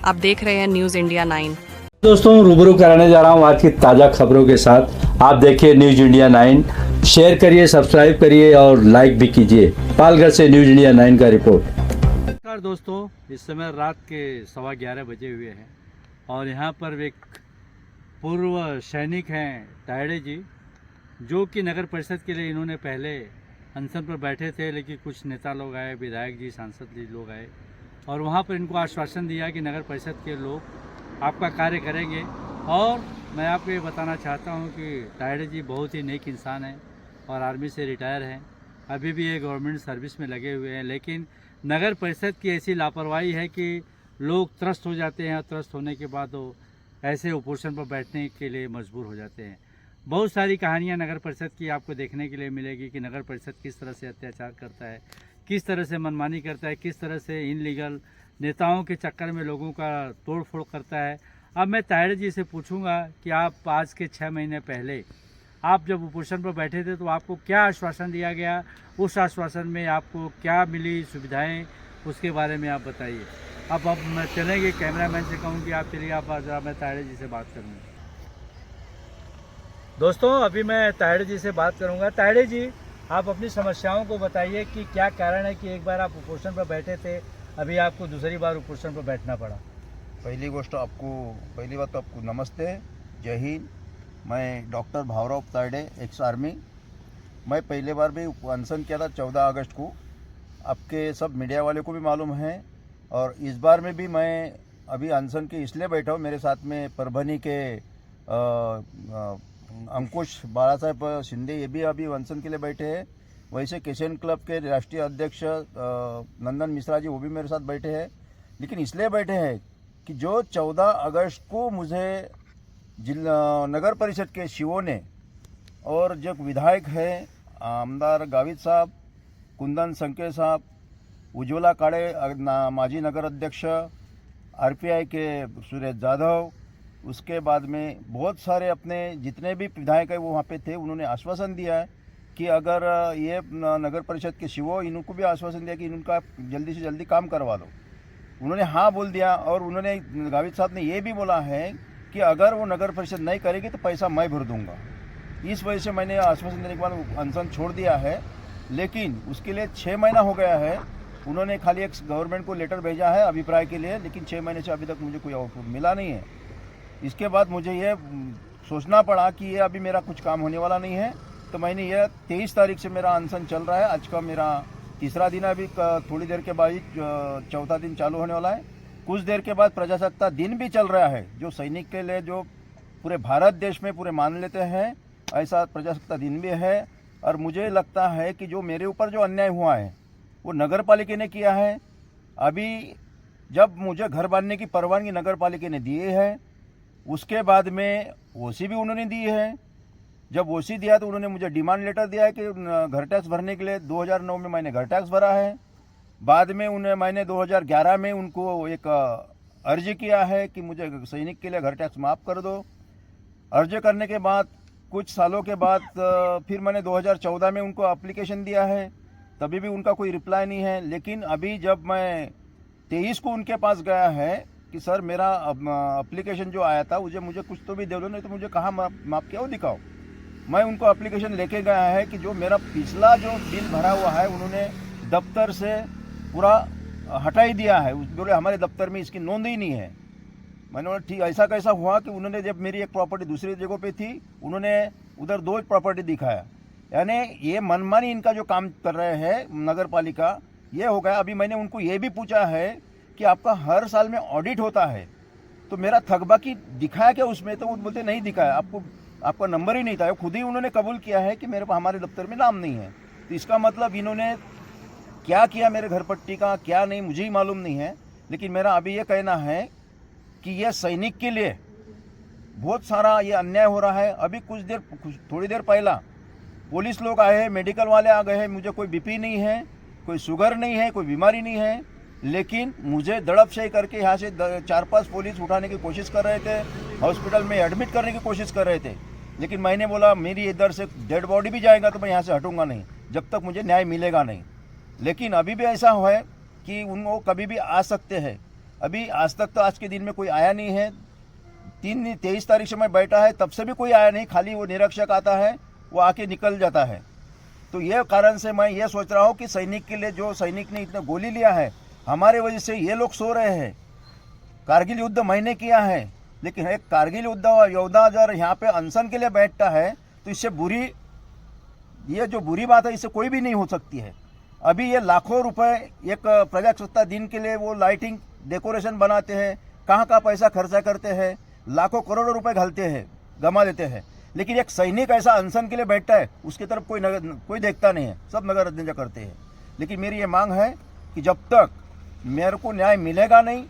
आप देख रहे हैं न्यूज़ इंडिया 9। दोस्तों रूबरू कराने जा रहा हूँ आज की ताज़ा खबरों के साथ। आप देखिए न्यूज़ इंडिया 9, शेयर करिए, सब्सक्राइब करिए और लाइक भी कीजिए। पालघर से न्यूज़ इंडिया 9 का रिपोर्ट। नमस्कार दोस्तों, इस समय रात के 11:15 बजे हुए हैं और यहाँ पर एक पूर्व सैनिक हैं तायड़े जी, जो कि नगर परिषद के लिए इन्होंने पहले अनशन पर बैठे थे, लेकिन कुछ नेता लोग आए, विधायक जी, सांसद जी लोग आए और वहाँ पर इनको आश्वासन दिया कि नगर परिषद के लोग आपका कार्य करेंगे। और मैं आपको ये बताना चाहता हूँ कि तायड़े जी बहुत ही नेक इंसान हैं और आर्मी से रिटायर हैं, अभी भी ये गवर्नमेंट सर्विस में लगे हुए हैं, लेकिन नगर परिषद की ऐसी लापरवाही है कि लोग त्रस्त हो जाते हैं और त्रस्त होने के बाद वो ऐसे उपोषण पर बैठने के लिए मजबूर हो जाते हैं। बहुत सारी कहानियां नगर परिषद की आपको देखने के लिए मिलेगी कि नगर परिषद किस तरह से अत्याचार करता है, किस तरह से मनमानी करता है, किस तरह से इनलीगल नेताओं के चक्कर में लोगों का तोड़ फोड़ करता है। अब मैं तायड़े जी से पूछूंगा कि आप आज के 6 महीने पहले आप जब उपोषण पर बैठे थे तो आपको क्या आश्वासन दिया गया, उस आश्वासन में आपको क्या मिली सुविधाएं, उसके बारे में आप बताइए। अब मैं चलेंगे, कैमरामैन से कहूँ कि आप चलिए, आप जरा मैं तायड़े जी से बात करूँगा। दोस्तों अभी मैं तायड़े जी से बात करूँगा। तायड़े जी, आप अपनी समस्याओं को बताइए कि क्या कारण है कि एक बार आप उपोषण पर बैठे थे, अभी आपको दूसरी बार उपोषण पर बैठना पड़ा। पहली बात तो आपको नमस्ते, जय हिंद। मैं doctor Bhaurao Tayade, ex army. मैं पहले बार भी अनशन किया था 14 अगस्त को, आपके सब मीडिया वाले को भी मालूम है। और इस बार में भी मैं अभी अनशन के इसलिए बैठा हूँ, मेरे साथ में परभनी के अंकुश बाला साहेब शिंदे, ये भी अभी अनशन के लिए बैठे हैं। वैसे किशन क्लब के राष्ट्रीय अध्यक्ष नंदन मिश्रा जी, वो भी मेरे साथ बैठे हैं। लेकिन इसलिए बैठे हैं कि जो 14 अगस्त को मुझे नगर परिषद के शिवों ने और जो विधायक हैं आमदार गावित साहब, कुंदन संके साहब, उज्ज्वला काड़े माजी नगर अध्यक्ष, आरपीआई के सुरेश जाधव, उसके बाद में बहुत सारे अपने जितने भी विधायक है वो वहाँ पे थे, उन्होंने आश्वासन दिया है कि अगर ये नगर परिषद के शिवो, इनको भी आश्वासन दिया कि इनका जल्दी से जल्दी काम करवा दो। उन्होंने हाँ बोल दिया और उन्होंने गावित साहब ने ये भी बोला है कि अगर वो नगर परिषद नहीं करेगी तो पैसा मैं भर दूंगा। इस वजह से मैंने आश्वासन देने के बाद अनशन छोड़ दिया है। लेकिन उसके लिए 6 महीना हो गया है, उन्होंने खाली एक गवर्नमेंट को लेटर भेजा है अभिप्राय के लिए, लेकिन 6 महीने से अभी तक मुझे कोई आउटपुट मिला नहीं है। इसके बाद मुझे ये सोचना पड़ा कि ये अभी मेरा कुछ काम होने वाला नहीं है, तो मैंने ये 23 तारीख से मेरा अनशन चल रहा है। आज का मेरा तीसरा दिन है, अभी थोड़ी देर के बाद चौथा दिन चालू होने वाला है। कुछ देर के बाद प्रजासत्ताक दिन भी चल रहा है, जो सैनिक के लिए जो पूरे भारत देश में पूरे मान लेते हैं, ऐसा प्रजासत्ताक दिन भी है। और मुझे लगता है कि जो मेरे ऊपर जो अन्याय हुआ है वो नगर पालिका ने किया है। अभी जब मुझे घर बांधने की परवानगी नगर पालिका ने दी है, उसके बाद में ओसी भी उन्होंने दी है। जब ओसी दिया तो उन्होंने मुझे डिमांड लेटर दिया है कि घर टैक्स भरने के लिए 2009 में मैंने घर टैक्स भरा है। बाद में मैंने 2011 में उनको एक अर्जी किया है कि मुझे सैनिक के लिए घर टैक्स माफ़ कर दो। अर्जी करने के बाद कुछ सालों के बाद फिर मैंने 2014 में उनको एप्लीकेशन दिया है, तभी भी उनका कोई रिप्लाई नहीं है। लेकिन अभी जब मैं 23 को उनके पास गया है कि सर मेरा एप्लीकेशन जो आया था मुझे कुछ तो भी दे दो, नहीं तो मुझे कहाँ माफ़ किया वो दिखाओ। मैं उनको एप्लीकेशन लेके गया है कि जो मेरा पिछला जो बिल भरा हुआ है उन्होंने दफ्तर से पूरा हटा ही दिया है। बोले हमारे दफ्तर में इसकी नोंद ही नहीं है। मैंने बोला ठीक, ऐसा कैसा हुआ कि उन्होंने जब मेरी एक प्रॉपर्टी दूसरी जगह पे थी, उन्होंने उधर 2 प्रॉपर्टी दिखाया। यानी ये मनमानी इनका जो काम कर रहे हैं नगर पालिका, ये हो गया। अभी मैंने उनको ये भी पूछा है कि आपका हर साल में ऑडिट होता है, तो मेरा थकबाकी दिखाया क्या उसमें, तो वो बोलते नहीं दिखाया, आपका नंबर ही नहीं था। खुद ही उन्होंने कबूल किया है कि मेरे हमारे दफ्तर में नाम नहीं है। तो इसका मतलब इन्होंने क्या किया मेरे घर पट्टी का, क्या नहीं, मुझे ही मालूम नहीं है। लेकिन मेरा अभी ये कहना है कि यह सैनिक के लिए बहुत सारा ये अन्याय हो रहा है। अभी थोड़ी देर पहला पुलिस लोग आए हैं, मेडिकल वाले आ गए हैं, मुझे कोई बीपी नहीं है, कोई शुगर नहीं है, कोई बीमारी नहीं है, लेकिन मुझे दड़पशाही करके यहाँ से 4-5 पुलिस उठाने की कोशिश कर रहे थे, हॉस्पिटल में एडमिट करने की कोशिश कर रहे थे। लेकिन मैंने बोला मेरी इधर से डेड बॉडी भी जाएगा तो मैं यहाँ से हटूंगा नहीं जब तक मुझे न्याय मिलेगा नहीं। लेकिन अभी भी ऐसा है कि उनको कभी भी आ सकते हैं। अभी आज तक तो आज के दिन में कोई आया नहीं है। 23 तारीख से मैं बैठा है, तब से भी कोई आया नहीं, खाली वो निरीक्षक आता है, वो आके निकल जाता है। तो ये कारण से मैं ये सोच रहा हूँ कि सैनिक के लिए, जो सैनिक ने इतना गोली लिया है, हमारे वजह से ये लोग सो रहे हैं। कारगिल युद्ध मैंने किया है, लेकिन एक कारगिल युद्ध योद्धा अगर यहाँ पे अनशन के लिए बैठता है तो इससे बुरी, ये जो बुरी बात है, इससे कोई भी नहीं हो सकती है। अभी ये लाखों रुपए एक प्रजासत्ताक दिन के लिए वो लाइटिंग डेकोरेशन बनाते हैं, कहाँ का पैसा खर्चा करते हैं, लाखों करोड़ों रुपए घालते हैं, गमा देते हैं, लेकिन एक सैनिक ऐसा अनशन के लिए बैठता है, उसकी तरफ कोई देखता नहीं है, सब नजर करते हैं। लेकिन मेरी ये मांग है कि जब तक मेरे को न्याय मिलेगा नहीं,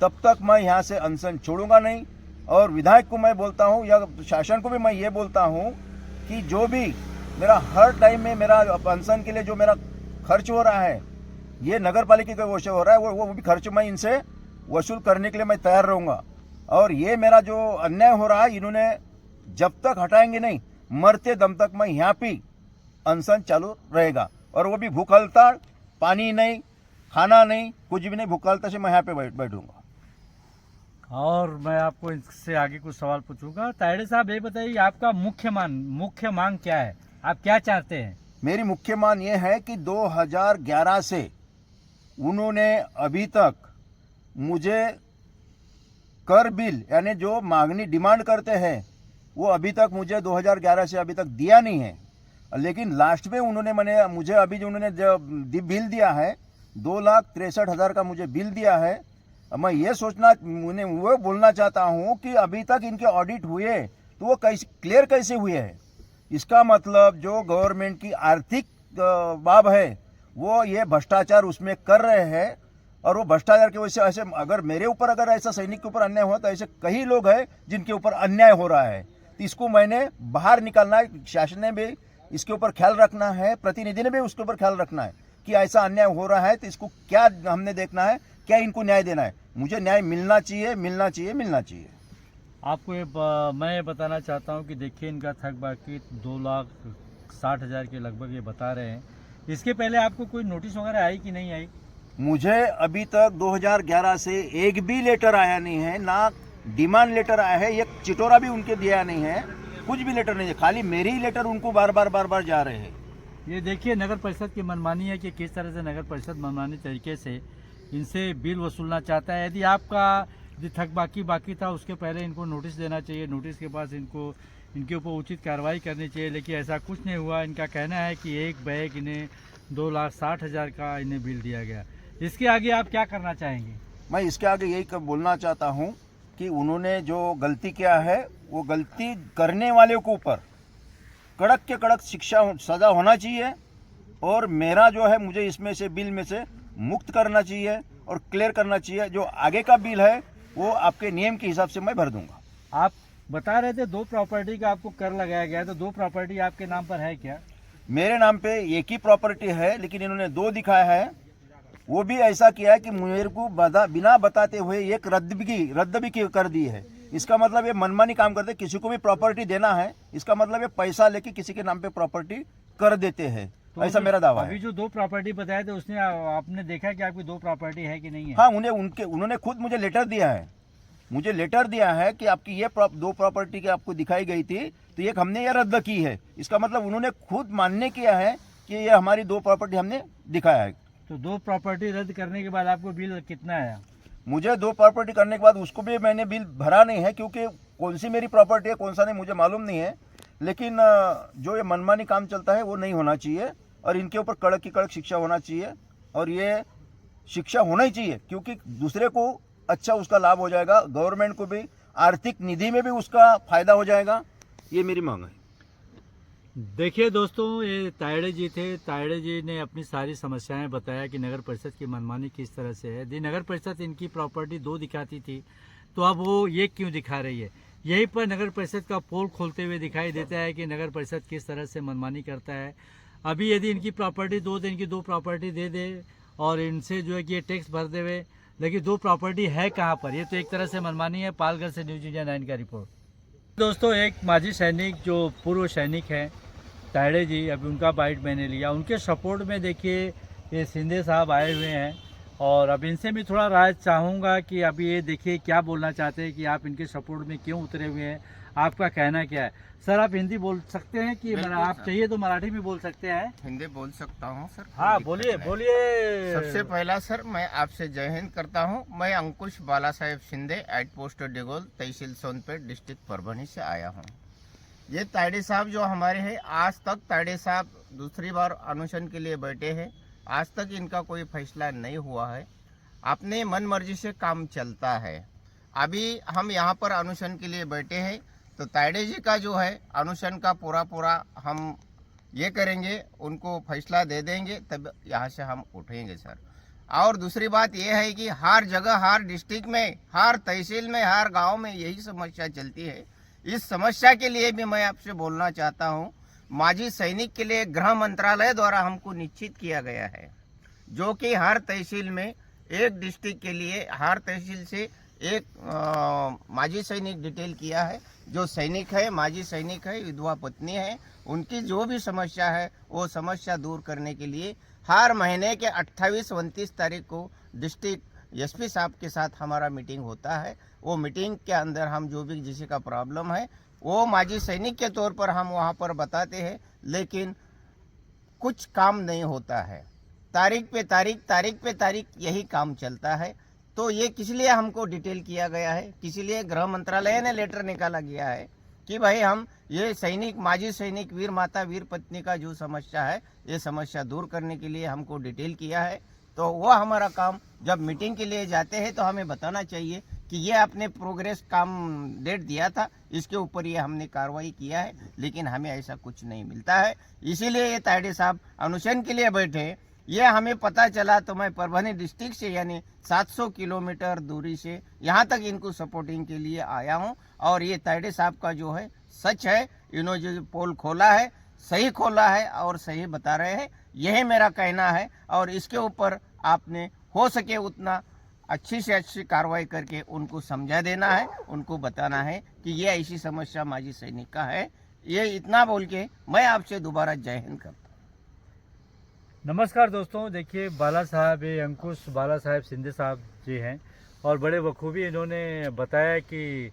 तब तक मैं यहाँ से अनशन छोड़ूंगा नहीं। और विधायक को मैं बोलता हूँ, या शासन को भी मैं ये बोलता हूँ कि जो भी मेरा हर टाइम में मेरा अनशन के लिए जो मेरा खर्च हो रहा है, ये नगर पालिका का वसूल हो रहा है, वो भी खर्च मैं इनसे वसूल करने के लिए मैं तैयार रहूँगा। और ये मेरा जो अन्याय हो रहा है, इन्होंने जब तक हटाएंगे नहीं, मरते दम तक मैं यहाँ पे अनशन चालू रहेगा। और वो भी भूख हड़ताल, पानी नहीं, खाना नहीं, कुछ भी नहीं, भूख हड़ताल से मैं यहाँ पे बैठूंगा। और मैं आपको इससे आगे कुछ सवाल पूछूंगा। तायड़े साहब, ये बताइए, आपका मुख्य मांग क्या है? आप क्या चाहते हैं? मेरी मुख्य मांग ये है कि 2011 से उन्होंने अभी तक मुझे कर बिल, यानी जो मांगनी डिमांड करते हैं, वो अभी तक मुझे 2011 से अभी तक दिया नहीं है। लेकिन लास्ट में उन्होंने मुझे अभी जो उन्होंने बिल दिया है, 2,63,000 का मुझे बिल दिया है। मैं ये उन्हें वो बोलना चाहता हूँ कि अभी तक इनके ऑडिट हुए तो वो क्लियर कैसे हुए हैं? इसका मतलब जो गवर्नमेंट की आर्थिक बाब है, वो ये भ्रष्टाचार उसमें कर रहे हैं। और वो भ्रष्टाचार की वजह से ऐसे, अगर मेरे ऊपर अगर ऐसा सैनिक के ऊपर अन्याय हुआ, तो ऐसे कई लोग हैं जिनके ऊपर अन्याय हो रहा है। तो इसको मैंने बाहर निकालना है। शासन ने भी इसके ऊपर ख्याल रखना है, प्रतिनिधि ने भी उसके ऊपर ख्याल रखना है कि ऐसा अन्याय हो रहा है, तो इसको क्या हमने देखना है, क्या इनको न्याय देना है। मुझे न्याय मिलना चाहिए, मिलना चाहिए, मिलना चाहिए। आपको मैं बताना चाहता हूं कि देखिए, इनका थक बाकी 2,60,000 के लगभग ये बता रहे हैं। इसके पहले आपको कोई नोटिस वगैरह आई कि नहीं आई? मुझे अभी तक 2011 से एक भी लेटर आया नहीं है, ना डिमांड लेटर आया है, एक चिटोरा भी उनके दिया नहीं है, कुछ भी लेटर नहीं है, खाली मेरे ही लेटर उनको बार बार जा रहे हैं। ये देखिए, नगर परिषद की मनमानी है कि किस तरह से नगर परिषद मनमानी तरीके से इनसे बिल वसूलना चाहता है। यदि आपका जो थक बाकी था, उसके पहले इनको नोटिस देना चाहिए, नोटिस के पास इनके ऊपर उचित कार्रवाई करनी चाहिए। लेकिन ऐसा कुछ नहीं हुआ। इनका कहना है कि एक बैग इन्हें 2,60,000 का इन्हें बिल दिया गया। इसके आगे आप क्या करना चाहेंगे? मैं इसके आगे यही बोलना चाहता हूँ कि उन्होंने जो गलती किया है, वो गलती करने वाले के ऊपर कड़क के कड़क सज़ा होना चाहिए। और मेरा जो है, मुझे इसमें से बिल में से मुक्त करना चाहिए और क्लियर करना चाहिए। जो आगे का बिल है, वो आपके नियम के हिसाब से मैं भर दूंगा। आप बता रहे थे 2 प्रॉपर्टी का आपको कर लगाया गया है, तो 2 प्रॉपर्टी आपके नाम पर है क्या? मेरे नाम पे एक ही प्रॉपर्टी है, लेकिन इन्होंने 2 दिखाया है। वो भी ऐसा किया है कि मेरे को बिना बताते हुए एक रद्द भी कर दी है। इसका मतलब ये मनमानी काम करते, किसी को भी प्रॉपर्टी देना है, इसका मतलब ये पैसा लेके किसी के नाम पे प्रॉपर्टी कर देते हैं। तो ऐसा मेरा दावा है। अभी जो 2 प्रॉपर्टी बताए थे, उसने आपने देखा कि आपकी 2 प्रॉपर्टी है कि नहीं है? हाँ, उन्होंने खुद मुझे लेटर दिया है। मुझे लेटर दिया है कि आपकी ये 2 प्रॉपर्टी की आपको दिखाई गई थी, तो एक हमने ये रद्द की है। इसका मतलब उन्होंने खुद मान्य किया है कि ये हमारी 2 प्रॉपर्टी हमने दिखाया है। तो 2 प्रॉपर्टी रद्द करने के बाद आपको बिल कितना आया? मुझे 2 प्रॉपर्टी करने के बाद उसको भी मैंने बिल भरा नहीं है, क्योंकि कौन सी मेरी प्रॉपर्टी है, कौन सा नहीं, मुझे मालूम नहीं है। लेकिन जो ये मनमानी काम चलता है, वो नहीं होना चाहिए और इनके ऊपर कड़क की कड़क शिक्षा होना चाहिए। और ये शिक्षा होना ही चाहिए, क्योंकि दूसरे को अच्छा उसका लाभ हो जाएगा, गवर्नमेंट को भी आर्थिक निधि में भी उसका फायदा हो जाएगा। ये मेरी मांग है। देखिए दोस्तों, ये तायड़े जी थे। तायड़े जी ने अपनी सारी समस्याएं बताया कि नगर परिषद की मनमानी किस तरह से है। यदि नगर परिषद इनकी प्रॉपर्टी 2 दिखाती थी, तो अब वो ये क्यों दिखा रही है? यहीं पर नगर परिषद का पोल खोलते हुए दिखाई देता है कि नगर परिषद किस तरह से मनमानी करता है। अभी यदि इनकी प्रॉपर्टी 2 दिन की 2 प्रॉपर्टी दे दे और इनसे जो है कि ये टैक्स भर देवे, लेकिन 2 प्रॉपर्टी है कहाँ पर? ये तो एक तरह से मनमानी है। पालघर से न्यूज़ इंडिया 9 का रिपोर्ट। दोस्तों, एक माजी सैनिक जो पूर्व सैनिक हैं तायड़े जी, अभी उनका बाइट मैंने लिया। उनके सपोर्ट में देखिए ये शिंदे साहब आए हुए हैं और अब इनसे भी थोड़ा राय चाहूँगा कि अभी ये देखिए क्या बोलना चाहते हैं कि आप इनके सपोर्ट में क्यों उतरे हुए हैं, आपका कहना क्या है। सर आप हिंदी बोल सकते हैं कि बिल्कुल आप सर। चाहिए तो मराठी भी बोल सकते हैं। हिंदी बोल सकता हूँ सर। हाँ कोई बोलिए दिक्कत नहीं। बोलिए। सबसे पहला सर मैं आपसे जय हिंद करता हूँ। मैं अंकुश बाला साहेब शिंदे एट पोस्ट डिगोल तहसील सोनपेट डिस्ट्रिक्ट परभनी से आया हूँ। ये तायडे साहब जो हमारे हैं, आज तक तायडे साहब दूसरी बार अनुशन के लिए बैठे हैं। आज तक इनका कोई फैसला नहीं हुआ है। अपने मन मर्जी से काम चलता है। अभी हम यहाँ पर अनुशन के लिए बैठे हैं तो तायडे जी का जो है अनुशन का पूरा हम ये करेंगे, उनको फैसला दे देंगे, तब यहाँ से हम उठेंगे सर। और दूसरी बात ये है कि हर जगह, हर डिस्ट्रिक्ट में, हर तहसील में, हर गांव में यही समस्या चलती है। इस समस्या के लिए भी मैं आपसे बोलना चाहता हूँ, माजी सैनिक के लिए गृह मंत्रालय द्वारा हमको निश्चित किया गया है, जो कि हर तहसील में एक डिस्ट्रिक्ट के लिए हर तहसील से एक माजी सैनिक डिटेल किया है। जो सैनिक है, माजी सैनिक है, विधवा पत्नी है, उनकी जो भी समस्या है वो समस्या दूर करने के लिए हर महीने के 28-29 तारीख को डिस्ट्रिक्ट एसपी साहब के साथ हमारा मीटिंग होता है। वो मीटिंग के अंदर हम जो भी किसी का प्रॉब्लम है वो माजी सैनिक के तौर पर हम वहाँ पर बताते हैं, लेकिन कुछ काम नहीं होता है। तारीख पे तारीख यही काम चलता है। तो ये किस लिए हमको डिटेल किया गया है, किस लिए गृह मंत्रालय ने लेटर निकाला गया है कि भाई हम ये सैनिक, माजी सैनिक, वीर माता, वीर पत्नी का जो समस्या है, ये समस्या दूर करने के लिए हमको डिटेल किया है। तो वो हमारा काम जब मीटिंग के लिए जाते हैं तो हमें बताना चाहिए कि ये आपने प्रोग्रेस काम डेट दिया था, इसके ऊपर ये हमने कार्रवाई किया है, लेकिन हमें ऐसा कुछ नहीं मिलता है। इसीलिए ये तायडे साहब अनुशन के लिए बैठे। ये हमें पता चला तो मैं परभनी डिस्ट्रिक्ट से यानी 700 किलोमीटर दूरी से यहाँ तक इनको सपोर्टिंग के लिए आया हूँ। और ये तायडे साहब का जो है सच है, इन्होंने जो पोल खोला है सही खोला है और सही बता रहे हैं, यही मेरा कहना है। और इसके ऊपर आपने हो सके उतना अच्छी से अच्छी कार्रवाई करके उनको समझा देना है, उनको बताना है कि ये ऐसी समस्या माजी सैनिक का है। ये इतना बोल के मैं आपसे दोबारा जय हिंद करता हूँ। नमस्कार दोस्तों, देखिए बाला साहब, ये अंकुश बाला साहेब शिंदे साहब जी हैं और बड़े बखूबी इन्होंने बताया कि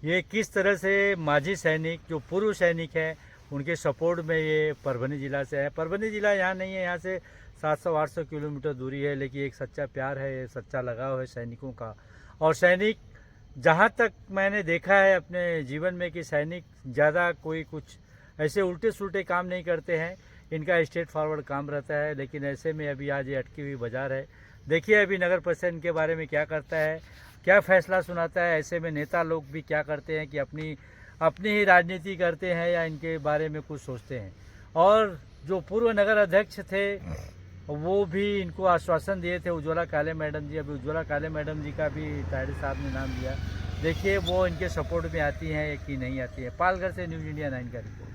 ये किस तरह से माजी सैनिक जो पूर्व सैनिक हैं उनके सपोर्ट में ये परभनी ज़िला से है। परभनी ज़िला यहाँ नहीं है, यहाँ से 700-800 किलोमीटर दूरी है, लेकिन एक सच्चा प्यार है, सच्चा लगाव है सैनिकों का। और सैनिक, जहाँ तक मैंने देखा है अपने जीवन में कि सैनिक ज़्यादा कोई कुछ ऐसे उल्टे सुल्टे काम नहीं करते हैं, इनका स्ट्रेट फॉरवर्ड काम रहता है। लेकिन ऐसे में अभी आज ये अटकी हुई बाजार है। देखिए अभी नगर परिषद इनके बारे में क्या करता है, क्या फैसला सुनाता है। ऐसे में नेता लोग भी क्या करते हैं कि अपनी ही राजनीति करते हैं या इनके बारे में कुछ सोचते हैं। और जो पूर्व नगर अध्यक्ष थे वो भी इनको आश्वासन दिए थे, उज्ज्वला काले मैडम जी। अभी उज्ज्वला काले मैडम जी का भी तायडे साहब ने नाम दिया। देखिए वो इनके सपोर्ट में आती हैं कि नहीं आती है। पालघर से न्यूज़ इंडिया 9 का रिपोर्ट।